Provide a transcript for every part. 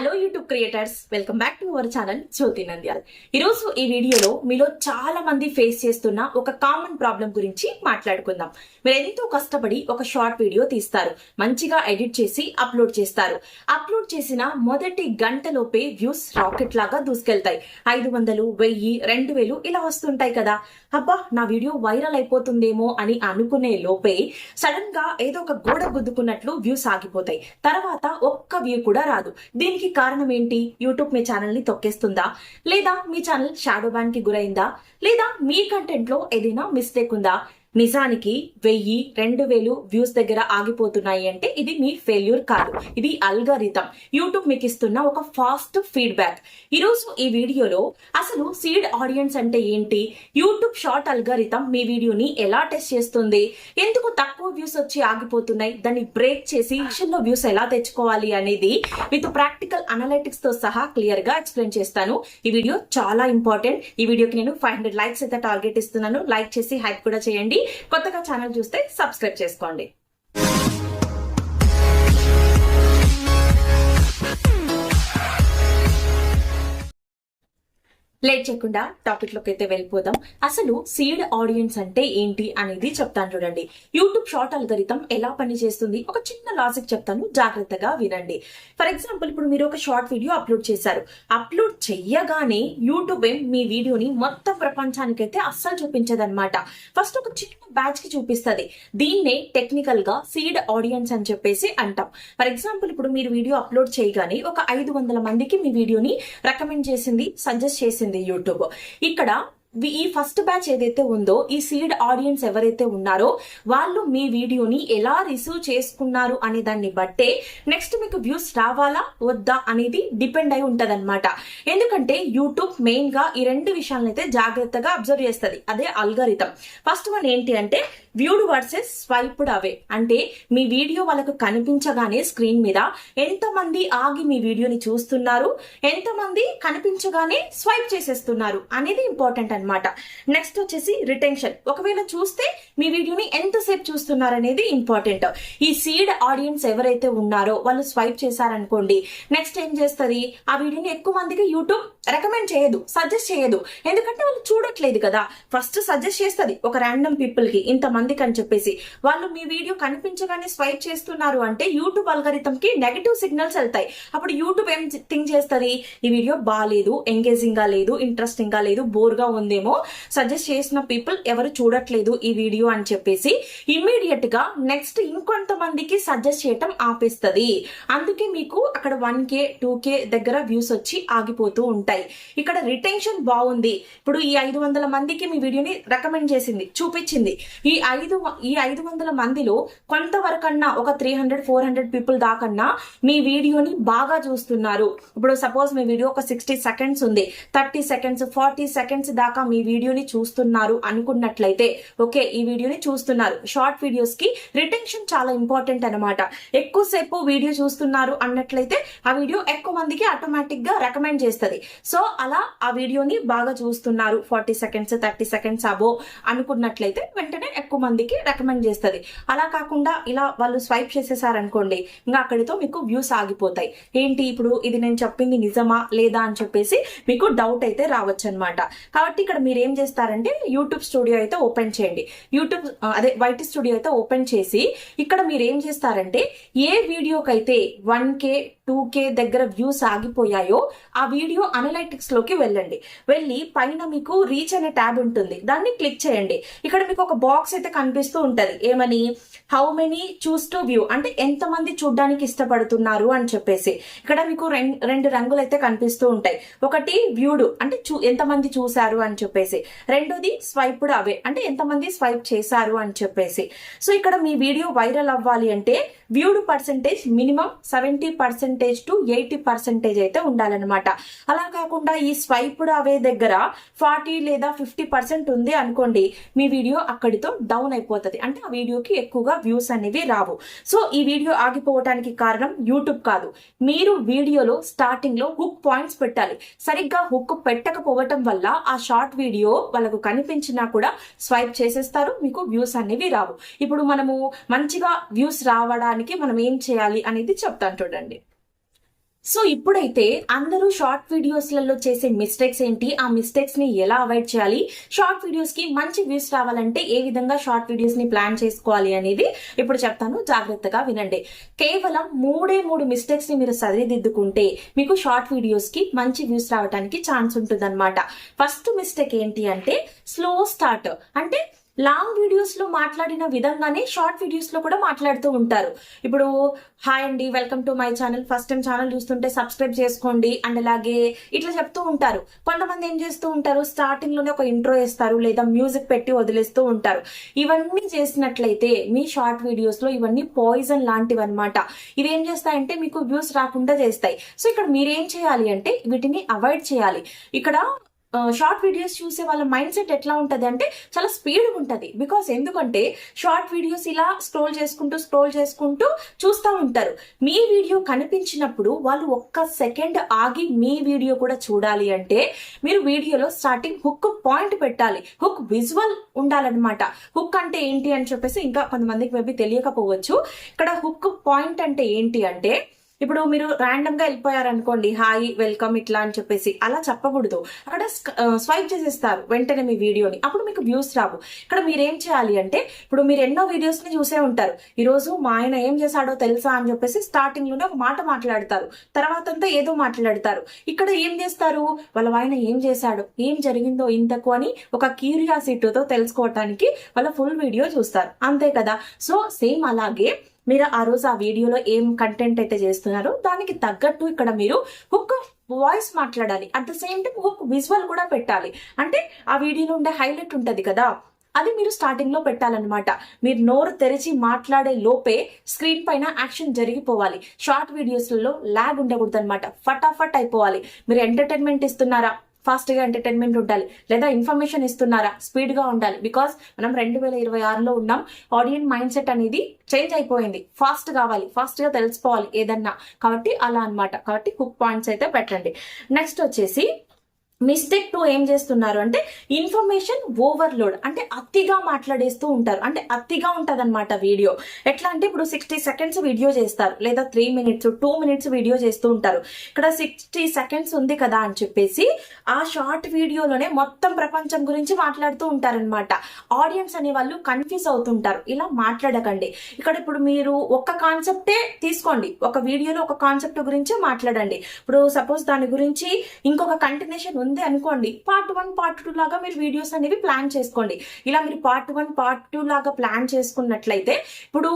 Hello YouTube creators, welcome back to our channel Jyothi Nandyal. ఈరోజు ఈ వీడియోలో మీలో చాలా మంది ఫేస్ చేస్తున్న ఒక కామన్ ప్రాబ్లం గురించి మాట్లాడుకుందాం. మీరు ఎంతో కష్టపడి ఒక షార్ట్ వీడియో తీస్తారు, మంచిగా ఎడిట్ చేసి అప్లోడ్ చేస్తారు. అప్లోడ్ చేసిన మొదటి గంటలోపే వ్యూస్ రాకెట్ లాగా దూసుకెళ్తాయి. 500, 1000, 2000 ఇలా వస్తుంటాయి కదా. అబ్బా, నా వీడియో వైరల్ అయిపోతుందేమో అని అనుకునే లోపే సడన్ గా ఏదో ఒక గోడ గుద్దుకున్నట్లు వ్యూస్ ఆగిపోతాయి. తర్వాత ఒక్క వ్యూ కూడా రాదు. దీనికి కారణం ఏంటి? యూట్యూబ్ మీ ఛానల్ ని తొక్కేస్తుందా, లేదా మీ ఛానల్ షాడో బ్యాన్ కి గురైందా, లేదా మీ కంటెంట్ లో ఏదైనా మిస్టేక్ ఉందా? నిజానికి 1000, 2000 వ్యూస్ దగ్గర ఆగిపోతున్నాయి అంటే ఇది మీ ఫెయిల్యూర్ కాదు, ఇది అల్గారిథం. యూట్యూబ్ మీకు ఇస్తున్న ఒక ఫాస్ట్ ఫీడ్బ్యాక్. ఈరోజు ఈ వీడియోలో అసలు సీడ్ ఆడియన్స్ అంటే ఏంటి, యూట్యూబ్ షార్ట్ అల్గారిథం మీ వీడియోని ఎలా టెస్ట్ చేస్తుంది, ఎందుకు తక్కువ వ్యూస్ వచ్చి ఆగిపోతున్నాయి, దాన్ని బ్రేక్ చేసి యాక్షన్ లో వ్యూస్ ఎలా తెచ్చుకోవాలి అనేది విత్ ప్రాక్టికల్ అనలైటిక్స్ తో సహా క్లియర్ గా ఎక్స్ప్లెయిన్ చేస్తాను. ఈ వీడియో చాలా ఇంపార్టెంట్. ఈ వీడియోకి నేను 500 లైక్స్ అయితే టార్గెట్ ఇస్తున్నాను. లైక్ చేసి హైప్ కూడా చేయండి. కొత్తగా ఛానల్ చూస్తే సబ్స్క్రైబ్ చేసుకోండి. లేట్ చేయకుండా టాపిక్ లోకి అయితే వెళ్ళిపోదాం. అసలు సీడ్ ఆడియన్స్ అంటే ఏంటి అనేది చెప్తాను చూడండి. యూట్యూబ్ షార్ట్ అల్గరిథం ఎలా పనిచేస్తుంది, ఒక చిన్న లాజిక్ చెప్తాను, జాగ్రత్తగా వినండి. ఫర్ ఎగ్జాంపుల్, ఇప్పుడు మీరు ఒక షార్ట్ వీడియో అప్లోడ్ చేశారు. అప్లోడ్ చెయ్యగానే యూట్యూబ్ మీ వీడియోని మొత్తం ప్రపంచానికైతే అస్సలు చూపించదన్నమాట. ఫస్ట్ ఒక చిన్న బ్యాచ్ కి చూపిస్తుంది. దీన్నే టెక్నికల్ గా సీడ్ ఆడియన్స్ అని చెప్పేసి అంటాం. ఫర్ ఎగ్జాంపుల్, ఇప్పుడు మీరు వీడియో అప్లోడ్ చేయగానే ఒక 500 మందికి మీ వీడియోని రికమెండ్ చేసింది, సజెస్ట్ చేసింది యూట్యూబ్. ఇక్కడ ఈ ఫస్ట్ బ్యాచ్ ఏదైతే ఉందో, ఈ సీడ్ ఆడియన్స్ ఎవరైతే ఉన్నారో వాళ్ళు మీ వీడియోని ఎలా రిసీవ్ చేసుకున్నారు అనే దాన్ని బట్టే నెక్స్ట్ మీకు వ్యూస్ రావాలా వద్దా అనేది డిపెండ్ అయి ఉంటది అనమాట. ఎందుకంటే యూట్యూబ్ మెయిన్ గా ఈ రెండు విషయాలను అయితే జాగ్రత్తగా అబ్జర్వ్ చేస్తుంది. అదే అల్గారిథం. ఫస్ట్ వన్ ఏంటి అంటే వ్యూడ్ వర్సెస్ స్వైప్డ్ అవే. అంటే మీ వీడియో వాళ్ళకు కనిపించగానే స్క్రీన్ మీద ఎంతమంది ఆగి మీ వీడియోని చూస్తున్నారు, ఎంతమంది కనిపించగానే స్వైప్ చేసేస్తున్నారు అనేది ఇంపార్టెంట్ అనమాట. నెక్స్ట్ వచ్చేసి రిటెన్షన్. ఒకవేళ చూస్తే మీ వీడియోని ఎంతసేపు చూస్తున్నారు అనేది ఇంపార్టెంట్. ఈ సీడ్ ఆడియన్స్ ఎవరైతే ఉన్నారో వాళ్ళు స్వైప్ చేశారనుకోండి, నెక్స్ట్ ఏం చేస్తుంది, ఆ వీడియోని ఎక్కువ మందికి యూట్యూబ్ రికమెండ్ చేయదు, సజెస్ట్ చేయదు. ఎందుకంటే వాళ్ళు చూడట్లేదు కదా. ఫస్ట్ సజెస్ట్ చేస్తుంది ఒక ర్యాండమ్ పీపుల్ కి, ఇంతమందికి అని చెప్పేసి. వాళ్ళు మీ వీడియో కనిపించగానే స్వైప్ చేస్తున్నారు అంటే యూట్యూబ్ అల్గారిథం కి నెగటివ్ సిగ్నల్స్ వెళ్తాయి. అప్పుడు యూట్యూబ్ ఏం థింక్ చేస్తుంది, ఈ వీడియో బాగాలేదు, ఎంగేజింగ్ గా లేదు, ఇంట్రెస్టింగ్ గా లేదు, బోర్ గా ఉందేమో, సజెస్ట్ చేసిన పీపుల్ ఎవరు చూడట్లేదు ఈ వీడియో అని చెప్పేసి ఇమ్మీడియట్ గా నెక్స్ట్ ఇంకొంతమందికి సజెస్ట్ చేయటం ఆపేస్తుంది. అందుకే మీకు అక్కడ 1K 2K దగ్గర వ్యూస్ వచ్చి ఆగిపోతూ ఉంటాయి. ఇక్కడ రిటెన్షన్ బాగుంది. ఇప్పుడు ఈ 500 మందికి మీ వీడియోని రికమెండ్ చేసింది, చూపించింది. ఈ 500 మందిలో కొంతవరకన్నా ఒక 300-400 పీపుల్ దాకన్నా మీ వీడియోని బాగా చూస్తున్నారు. ఇప్పుడు సపోజ్ మీ వీడియో ఒక 60 సెకండ్స్ ఉంది, 30 సెకండ్స్ 40 సెకండ్స్ దాకా మీ వీడియోని చూస్తున్నారు అనుకున్నట్లయితే, ఓకే, ఈ వీడియోని చూస్తున్నారు. షార్ట్ వీడియోస్ కి రిటెన్షన్ చాలా ఇంపార్టెంట్ అనమాట. ఎక్కువసేపు వీడియో చూస్తున్నారు అన్నట్లయితే ఆ వీడియో ఎక్కువ మందికి ఆటోమేటిక్ గా రికమెండ్ చేస్తుంది. సో అలా ఆ వీడియోని బాగా చూస్తున్నారు, 40 సెకండ్స్ 30 సెకండ్స్ అబో అనుకున్నట్లయితే వెంటనే ఎక్కువ మందికి రికమెండ్ చేస్తుంది. అలా కాకుండా ఇలా వాళ్ళు స్వైప్ చేసేసారనుకోండి, ఇంకా అక్కడితో మీకు వ్యూస్ ఆగిపోతాయి. ఏంటి ఇప్పుడు ఇది నేను చెప్పింది నిజమా లేదా అని చెప్పేసి మీకు డౌట్ అయితే రావచ్చు అనమాట. కాబట్టి ఇక్కడ మీరు ఏం చేస్తారంటే యూట్యూబ్ స్టూడియో అయితే ఓపెన్ చేయండి. వైటీ స్టూడియో అయితే ఓపెన్ చేసి ఇక్కడ మీరు ఏం చేస్తారంటే ఏ వీడియోకైతే 1K 2K దగ్గర వ్యూస్ ఆగిపోయాయో ఆ వీడియో అనలైటిక్స్ లోకి వెళ్ళండి. వెళ్ళి పైన మీకు రీచ్ అనే ట్యాబ్ ఉంటుంది, దాన్ని క్లిక్ చేయండి. ఇక్కడ మీకు ఒక బాక్స్ అయితే కనిపిస్తూ ఉంటది, ఏమని, how many choose to view, అంటే ఎంతమంది చూడడానికి ఇష్టపడుతున్నారు అని చెప్పేసి. ఇక్కడ మీకు రెండు రంగులు అయితే కనిపిస్తూ ఉంటాయి. ఒకటి వ్యూడ్ అంటే ఎంతమంది చూసారు అని చెప్పేసి, రెండోది స్వైప్డ్ అవే అంటే ఎంతమంది స్వైప్ చేశారు అని చెప్పేసి. సో ఇక్కడ మీ వీడియో వైరల్ అవ్వాలి అంటే వ్యూడ్ పర్సెంటేజ్ మినిమం 70% to 80% అయితే ఉండాలన్నమాట. అలా కాకుండా ఈ స్వైప్డ్ అవే దగ్గర 40 లేదా 50% ఉంది అనుకోండి, మీ వీడియో అక్కడితో డౌన్ అయిపోతుంది. అంటే ఆ వీడియోకి ఎక్కువగా వ్యూస్ అనేవి రావు. సో ఈ వీడియో ఆగిపోవడానికి కారణం యూట్యూబ్ కాదు, మీరు వీడియోలో స్టార్టింగ్ లో హుక్ పాయింట్స్ పెట్టాలి. సరిగ్గా హుక్ పెట్టకపోవటం వల్ల ఆ షార్ట్ వీడియో వాళ్ళకు కనిపించినా కూడా స్వైప్ చేసేస్తారు, మీకు వ్యూస్ అనేవి రావు. ఇప్పుడు మనము మంచిగా వ్యూస్ రావడానికి మనం ఏం చేయాలి అనేది చెప్తాను చూడండి. సో ఇప్పుడైతే అందరూ షార్ట్ వీడియోస్లలో చేసే మిస్టేక్స్ ఏంటి, ఆ మిస్టేక్స్ ని ఎలా అవాయిడ్ చేయాలి, షార్ట్ వీడియోస్ కి మంచి వ్యూస్ రావాలంటే ఏ విధంగా షార్ట్ వీడియోస్ ని ప్లాన్ చేసుకోవాలి అనేది ఇప్పుడు చెప్తాను, జాగ్రత్తగా వినండి. కేవలం మూడు మిస్టేక్స్ ని మీరు సరిదిద్దుకుంటే మీకు షార్ట్ వీడియోస్ కి మంచి వ్యూస్ రావడానికి ఛాన్స్ ఉంటుంది. ఫస్ట్ మిస్టేక్ ఏంటి అంటే స్లో స్టార్ట్. అంటే లాంగ్ వీడియోస్ లో మాట్లాడిన విధంగానే షార్ట్ వీడియోస్ లో కూడా మాట్లాడుతూ ఉంటారు. ఇప్పుడు హాయ్ అండి, welcome to my channel, first time channel చూస్తుంటే సబ్స్క్రైబ్ చేసుకోండి అండ్ అలాగే ఇట్లా చెప్తూ ఉంటారు. కొంతమంది ఏం చేస్తూ ఉంటారు, స్టార్టింగ్ లోనే ఒక ఇంట్రో వేస్తారు లేదా మ్యూజిక్ పెట్టి వదిలేస్తూ ఉంటారు. ఇవన్నీ చేసినట్లయితే మీ షార్ట్ వీడియోస్ లో ఇవన్నీ పాయిజన్ లాంటివి అనమాట. ఇవి ఏం చేస్తాయంటే మీకు వ్యూస్ రాకుండా చేస్తాయి. సో ఇక్కడ మీరేం చేయాలి అంటే వీటిని అవాయిడ్ చేయాలి. ఇక్కడ షార్ట్ వీడియోస్ చూసే వాళ్ళ మైండ్ సెట్ ఎట్లా ఉంటది అంటే చాలా స్పీడ్ ఉంటది. బికాస్ ఎందుకంటే షార్ట్ వీడియోస్ ఇలా స్క్రోల్ చేసుకుంటూ చూస్తూ ఉంటారు. మీ వీడియో కనిపించినప్పుడు వాళ్ళు ఒక్క సెకండ్ ఆగి మీ వీడియో కూడా చూడాలి అంటే మీరు వీడియోలో స్టార్టింగ్ హుక్ పాయింట్ పెట్టాలి, హుక్ విజువల్ ఉండాలన్నమాట. హుక్ అంటే ఏంటి అని చెప్పేసి ఇంకా కొంతమందికి మేబీ తెలియకపోవచ్చు. ఇక్కడ హుక్ పాయింట్ అంటే ఏంటి అంటే, ఇప్పుడు మీరు ర్యాండమ్ గా వెళ్ళిపోయారనుకోండి, హాయ్ వెల్కమ్ ఇట్లా అని చెప్పేసి అలా చెప్పకూడదు. అక్కడ స్వైప్ చేసేస్తారు వెంటనే మీ వీడియోని, అప్పుడు మీకు వ్యూస్ రావు. ఇక్కడ మీరేం చేయాలి అంటే, ఇప్పుడు మీరు ఎన్నో వీడియోస్ ని చూసే ఉంటారు. ఈ రోజు మా ఆయన ఏం చేశాడో తెలుసా అని చెప్పేసి స్టార్టింగ్ లోనే ఒక మాట మాట్లాడతారు, తర్వాత అంతా ఏదో మాట్లాడతారు. ఇక్కడ ఏం చేస్తారు, వాళ్ళ ఆయన ఏం చేశాడో, ఏం జరిగిందో ఇంతకు అని ఒక క్యూరియాసిటీతో తెలుసుకోవటానికి వాళ్ళ ఫుల్ వీడియో చూస్తారు, అంతే కదా. సో సేమ్ అలాగే మీరు ఆ రోజు ఆ వీడియోలో ఏం కంటెంట్ అయితే చేస్తున్నారో దానికి తగ్గట్టు ఇక్కడ మీరు హుక్ వాయిస్ మాట్లాడాలి, at the same time hook visual కూడా పెట్టాలి. అంటే ఆ వీడియోలో ఉండే హైలైట్ ఉంటది కదా, అది మీరు స్టార్టింగ్ లో పెట్టాలన్నమాట. మీరు నోరు తెరిచి మాట్లాడే లోపే స్క్రీన్ పైన యాక్షన్ జరిగిపోవాలి. షార్ట్ వీడియోస్లలో ల్యాగ్ ఉండకూడదు అనమాట, ఫటాఫట్ అయిపోవాలి. మీరు ఎంటర్టైన్మెంట్ ఇస్తున్నారా, ఫాస్ట్ గా ఎంటర్టైన్మెంట్ ఉండాలి, లేదా ఇన్ఫర్మేషన్ ఇస్తున్నారా, స్పీడ్ గా ఉండాలి. బికాస్ మనం 2026లో ఉన్నాం. ఆడియన్స్ మైండ్ సెట్ అనేది చేంజ్ అయిపోయింది, ఫాస్ట్ కావాలి, ఫాస్ట్ గా తెలిసిపోవాలి ఏదన్నా. కాబట్టి అలా అన్నమాట. కాబట్టి హుక్ పాయింట్స్ అయితే పెట్టండి. నెక్స్ట్ వచ్చేసి మిస్టేక్ 2 ఏం చేస్తున్నారు అంటే ఇన్ఫర్మేషన్ ఓవర్లోడ్. అంటే అతిగా మాట్లాడేస్తూ ఉంటారు, అంటే అతిగా ఉంటదన్నమాట వీడియో. ఎట్లా అంటే ఇప్పుడు 60 సెకండ్స్ వీడియో చేస్తారు, లేదా 3 మినిట్స్ 2 మినిట్స్ వీడియో చేస్తూ ఉంటారు. ఇక్కడ 60 సెకండ్స్ ఉంది కదా అని చెప్పేసి ఆ షార్ట్ వీడియోలోనే మొత్తం ప్రపంచం గురించి మాట్లాడుతూ ఉంటారనమాట. ఆడియన్స్ అనే వాళ్ళు కన్ఫ్యూజ్ అవుతుంటారు. ఇలా మాట్లాడకండి. ఇక్కడ ఇప్పుడు మీరు ఒక కాన్సెప్టే తీసుకోండి, ఒక వీడియోలో ఒక కాన్సెప్ట్ గురించి మాట్లాడండి. ఇప్పుడు సపోజ్ దాని గురించి ఇంకొక కంటిన్యూషన్ ఉంది అనుకోండి, పార్ట్ 1 పార్ట్ 2 లాగా మీరు వీడియోస్ అనేవి ప్లాన్ చేసుకోండి. ఇలా మీరు పార్ట్ 1 పార్ట్ 2 లాగా ప్లాన్ చేసుకున్నట్లయితే ఇప్పుడు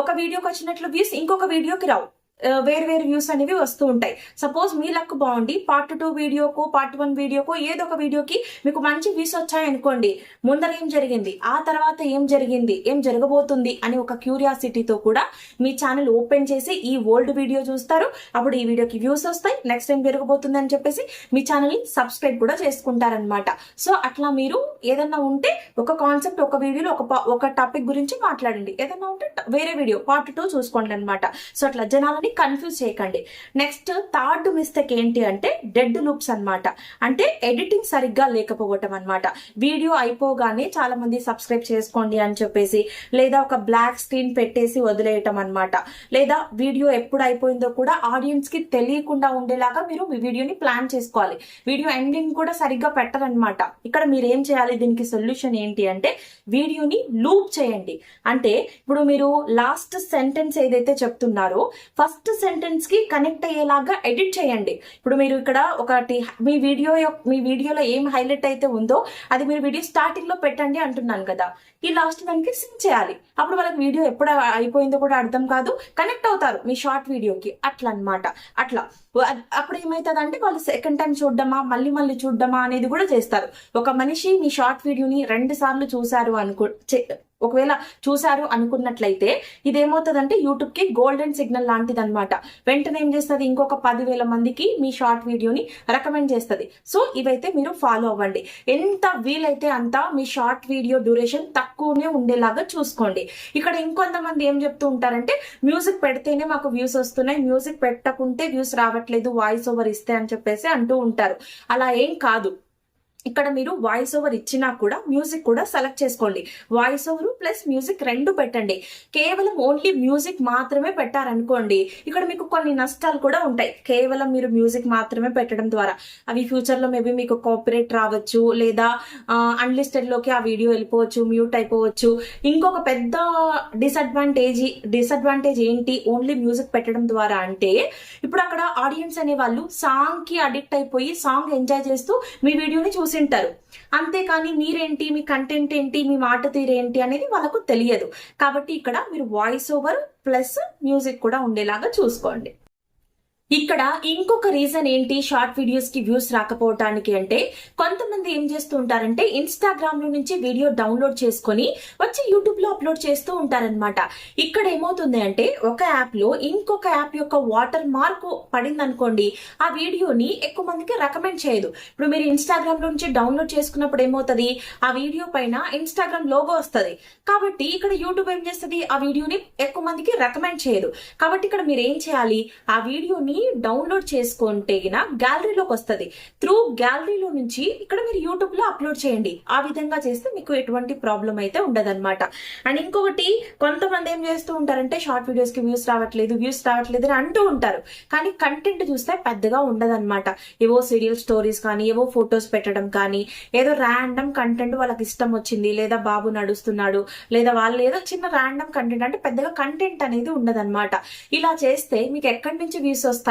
ఒక వీడియోకి వచ్చినట్లు వ్యూస్ ఇంకొక వీడియోకి రావు, వేరు వ్యూస్ అనేవి వస్తూ ఉంటాయి. సపోజ్ మీ లక్ బాగుండి పార్ట్ 2 వీడియోకో పార్ట్ 1 వీడియోకో ఏదో ఒక వీడియోకి మీకు మంచి వ్యూస్ వచ్చాయనుకోండి, ముందర ఏం జరిగింది, ఆ తర్వాత ఏం జరిగింది, ఏం జరగబోతుంది అని ఒక క్యూరియాసిటీతో కూడా మీ ఛానల్ ఓపెన్ చేసి ఈ ఓల్డ్ వీడియో చూస్తారు. అప్పుడు ఈ వీడియోకి వ్యూస్ వస్తాయి, నెక్స్ట్ టైం జరగబోతుంది అని చెప్పేసి మీ ఛానల్ ని సబ్స్క్రైబ్ కూడా చేసుకుంటారనమాట. సో అట్లా మీరు ఏదన్నా ఉంటే ఒక కాన్సెప్ట్ ఒక వీడియోలో ఒక టాపిక్ గురించి మాట్లాడండి, ఏదన్నా ఉంటే వేరే వీడియో పార్ట్ 2 చూసుకోండి అనమాట. సో అట్లా జనాలని కన్ఫ్యూజ్ చేయకండి. నెక్స్ట్ థర్డ్ మిస్టేక్ ఏంటి అంటే డెడ్ లూప్స్ అన్నమాట. అంటే ఎడిటింగ్ సరిగ్గా లేకపోవటం అన్నమాట. వీడియో అయిపోగానే చాలా మంది సబ్స్క్రైబ్ చేసుకోండి అని చెప్పేసి, లేదా ఒక బ్లాక్ స్క్రీన్ పెట్టేసి వదిలేయటం అన్నమాట. లేదా వీడియో ఎప్పుడు అయిపోయిందో కూడా ఆడియన్స్ కి తెలియకుండా ఉండేలాగా మీరు వీడియోని ప్లాన్ చేసుకోవాలి. వీడియో ఎండింగ్ కూడా సరిగ్గా పెట్టరనమాట. ఇక్కడ మీరు ఏం చేయాలి, దీనికి సొల్యూషన్ ఏంటి అంటే వీడియోని లూప్ చేయండి. అంటే ఇప్పుడు మీరు లాస్ట్ సెంటెన్స్ ఏదైతే చెప్తున్నారో ఫస్ట్ సెంటెన్స్ కి కనెక్ట్ అయ్యేలాగా ఎడిట్ చేయండి. ఇప్పుడు మీరు ఇక్కడ ఒకటి మీ వీడియోలో ఏం హైలైట్ అయితే ఉందో అది మీరు వీడియో స్టార్టింగ్ లో పెట్టండి అంటున్నాను కదా, ఈ లాస్ట్ దానికి సింక్ చేయాలి. అప్పుడు వాళ్ళకి వీడియో ఎప్పుడు అయిపోయిందో కూడా అర్థం కాదు, కనెక్ట్ అవుతారు మీ షార్ట్ వీడియోకి. అట్లా అన్నమాట. అట్లా అప్పుడు ఏమైతుంది అంటే వాళ్ళు సెకండ్ టైం చూడడమా మళ్ళీ చూడడమా అనేది కూడా చేస్తారు. ఒక మనిషి మీ షార్ట్ వీడియోని 2 సార్లు ఒకవేళ చూసారు అనుకున్నట్లయితే ఇదేమవుతుందంటే యూట్యూబ్ కి గోల్డెన్ సిగ్నల్ లాంటిది అనమాట. వెంటనే ఏం చేస్తుంది, ఇంకొక 10,000 మందికి మీ షార్ట్ వీడియోని రికమెండ్ చేస్తుంది. సో ఇవైతే మీరు ఫాలో అవ్వండి. ఎంత వీలైతే అంత మీ షార్ట్ వీడియో డ్యూరేషన్ తక్కువనే ఉండేలాగా చూసుకోండి. ఇక్కడ ఇంకొంతమంది ఏం చెప్తూ ఉంటారంటే మ్యూజిక్ పెడితేనే మాకు వ్యూస్ వస్తున్నాయి, మ్యూజిక్ పెట్టకుంటే వ్యూస్ రావట్లేదు, వాయిస్ ఓవర్ ఇస్తే అని చెప్పేసి అంటూ ఉంటారు. అలా ఏం కాదు. ఇక్కడ మీరు వాయిస్ ఓవర్ ఇచ్చినా కూడా మ్యూజిక్ కూడా సెలెక్ట్ చేసుకోండి. వాయిస్ ఓవర్ ప్లస్ మ్యూజిక్ రెండు పెట్టండి. కేవలం ఓన్లీ మ్యూజిక్ మాత్రమే పెట్టారనుకోండి, ఇక్కడ మీకు కొన్ని నష్టాలు కూడా ఉంటాయి. కేవలం మీరు మ్యూజిక్ మాత్రమే పెట్టడం ద్వారా అవి ఫ్యూచర్ లో మేబీ మీకు కాపీరైట్ రావచ్చు, లేదా అన్లిస్టెడ్ లోకి ఆ వీడియో వెళ్ళిపోవచ్చు, మ్యూట్ అయిపోవచ్చు. ఇంకొక పెద్ద డిసడ్వాంటేజ్ ఏంటి ఓన్లీ మ్యూజిక్ పెట్టడం ద్వారా అంటే, ఇప్పుడు అక్కడ ఆడియన్స్ అనే వాళ్ళు సాంగ్ కి అడిక్ట్ అయిపోయి సాంగ్ ఎంజాయ్ చేస్తూ మీ వీడియోని చూసింటారు. అంతేకాని మీరేంటి, మీ కంటెంట్ ఏంటి, మీ మాట తీరేంటి అనేది వాళ్ళకు తెలియదు. కాబట్టి ఇక్కడ మీరు వాయిస్ ఓవర్ ప్లస్ మ్యూజిక్ కూడా ఉండేలాగా చూసుకోండి. ఇక్కడ ఇంకొక రీజన్ ఏంటి షార్ట్ వీడియోస్ కి వ్యూస్ రాకపోవటానికి అంటే, కొంతమంది ఏం చేస్తూ ఉంటారంటే ఇన్స్టాగ్రామ్ లో నుంచి వీడియో డౌన్లోడ్ చేసుకొని వచ్చి యూట్యూబ్ లో అప్లోడ్ చేస్తూ ఉంటారనమాట. ఇక్కడ ఏమవుతుంది అంటే, ఒక యాప్ లో ఇంకొక యాప్ యొక్క వాటర్ మార్క్ పడింది అనుకోండి, ఆ వీడియోని ఎక్కువ మందికి రికమెండ్ చేయదు. ఇప్పుడు మీరు ఇన్స్టాగ్రామ్ లో నుంచి డౌన్లోడ్ చేసుకున్నప్పుడు ఏమవుతుంది, ఆ వీడియో పైన ఇన్స్టాగ్రామ్ లోగో వస్తుంది. కాబట్టి ఇక్కడ యూట్యూబ్ ఏం చేస్తుంది, ఆ వీడియోని ఎక్కువ మందికి రికమెండ్ చేయదు. కాబట్టి ఇక్కడ మీరు ఏం చేయాలి, ఆ వీడియోని డౌన్లోడ్ చేసుకుంటే గ్యాలరీలోకి వస్తుంది. త్రూ గ్యాలరీలో నుంచి ఇక్కడ మీరు యూట్యూబ్ లో అప్లోడ్ చేయండి. ఆ విధంగా చేస్తే మీకు ఎటువంటి ప్రాబ్లం అయితే ఉండదన్నమాట. అండ్ ఇంకొకటి, కొంతమంది ఏం చేస్తూ ఉంటారంటే షార్ట్ వీడియోస్ కి వ్యూస్ రావట్లేదు అని అంటూ ఉంటారు. కానీ కంటెంట్ చూస్తే పెద్దగా ఉండదన్నమాట. ఏవో సీరియల్ స్టోరీస్ కానీ, ఏవో ఫొటోస్ పెట్టడం కానీ, ఏదో ర్యాండమ్ కంటెంట్ వాళ్ళకి ఇష్టం వచ్చింది, లేదా బాబు నడుస్తున్నాడు, లేదా వాళ్ళు ఏదో చిన్న ర్యాండమ్ కంటెంట్, అంటే పెద్దగా కంటెంట్ అనేది ఉండదన్నమాట. ఇలా చేస్తే మీకు ఎక్కడి నుంచి వ్యూస్ వస్తాయి?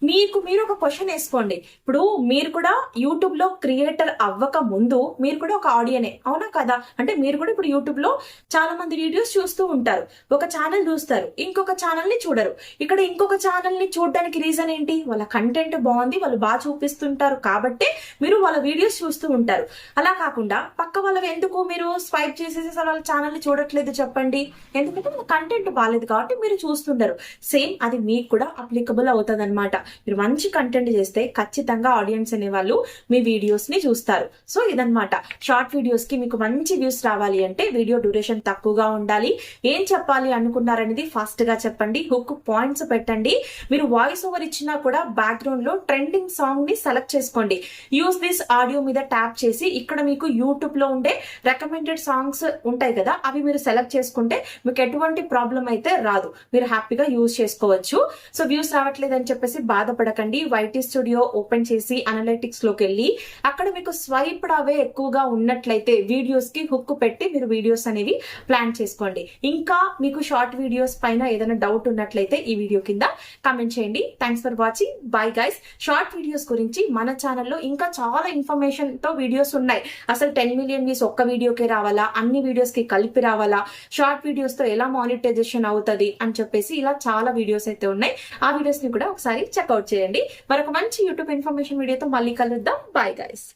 మీకు మీరు ఒక క్వశ్చన్ వేసుకోండి. ఇప్పుడు మీరు కూడా యూట్యూబ్ లో క్రియేటర్ అవ్వక ముందు మీరు కూడా ఒక ఆడియనే, అవునా కదా? అంటే మీరు కూడా ఇప్పుడు యూట్యూబ్ లో చాలా మంది వీడియోస్ చూస్తూ ఉంటారు. ఒక ఛానల్ చూస్తారు, ఇంకొక ఛానల్ ని చూడరు. ఇక్కడ ఇంకొక ఛానల్ ని చూడడానికి రీజన్ ఏంటి, వాళ్ళ కంటెంట్ బాగుంది, వాళ్ళు బాగా చూపిస్తుంటారు కాబట్టి మీరు వాళ్ళ వీడియోస్ చూస్తూ ఉంటారు. అలా కాకుండా పక్క వాళ్ళవి ఎందుకు మీరు స్వైప్ చేసేసి వాళ్ళ ఛానల్ ని చూడట్లేదు చెప్పండి? ఎందుకంటే వాళ్ళ కంటెంట్ బాగాలేదు కాబట్టి మీరు చూస్తుంటారు. సేమ్ అది మీకు కూడా అప్లికబుల్ అవుతుంది అనమాట. మీరు మంచి కంటెంట్ చేస్తే ఖచ్చితంగా ఆడియన్స్ అనే వాళ్ళు మీ వీడియోస్ ని చూస్తారు. సో ఇదన్నమాట, షార్ట్ వీడియోస్ కి మీకు మంచి వ్యూస్ రావాలి అంటే వీడియో డ్యూరేషన్ తక్కువగా ఉండాలి. ఏం చెప్పాలి అనుకున్నారనేది ఫాస్ట్ గా చెప్పండి, హుక్ పాయింట్స్ పెట్టండి. మీరు వాయిస్ ఓవర్ ఇచ్చినా కూడా బ్యాక్గ్రౌండ్ లో ట్రెండింగ్ సాంగ్ ని సెలెక్ట్ చేసుకోండి. యూస్ దిస్ ఆడియో మీద ట్యాప్ చేసి ఇక్కడ మీకు యూట్యూబ్ లో ఉండే రికమెండెడ్ సాంగ్స్ ఉంటాయి కదా, అవి మీరు సెలెక్ట్ చేసుకుంటే మీకు ఎటువంటి ప్రాబ్లం అయితే రాదు. మీరు హ్యాపీగా యూజ్ చేసుకోవచ్చు. సో వ్యూస్ రావట్లేదని చెప్పేసి బాధపడకండి. వైటీ స్టూడియో ఓపెన్ చేసి అనలిటిక్స్ లోకి వెళ్ళి అక్కడ మీకు స్వైప్ అవే ఎక్కువగా ఉన్నట్లయితే వీడియోస్ కి హుక్ పెట్టి మీరు వీడియోస్ అనేవి ప్లాన్ చేసుకోండి. ఇంకా మీకు షార్ట్ వీడియోస్ పైన ఏదైనా డౌట్ ఉన్నట్లయితే ఈ వీడియో కింద కామెంట్ చేయండి. Thanks for watching. Bye guys. Short videos గురించి మన ఛానల్లో ఇంకా చాలా ఇన్ఫర్మేషన్ తో వీడియోస్ ఉన్నాయి. అసలు 10 మిలియన్ వ్యూస్ ఒక్క వీడియోకే రావాలా, అన్ని వీడియోస్ కి కలిపి రావాలా, షార్ట్ వీడియోస్ తో ఎలా మానిటైజేషన్ అవుతుంది అని చెప్పేసి ఇలా చాలా వీడియోస్ అయితే ఉన్నాయి. ఆ వీడియోస్ ని కూడా ఒకసారి చెక్అవుట్ చేయండి. మరొక మంచి యూట్యూబ్ ఇన్ఫర్మేషన్ వీడియోతో మళ్ళీ కలుద్దాం. Bye guys.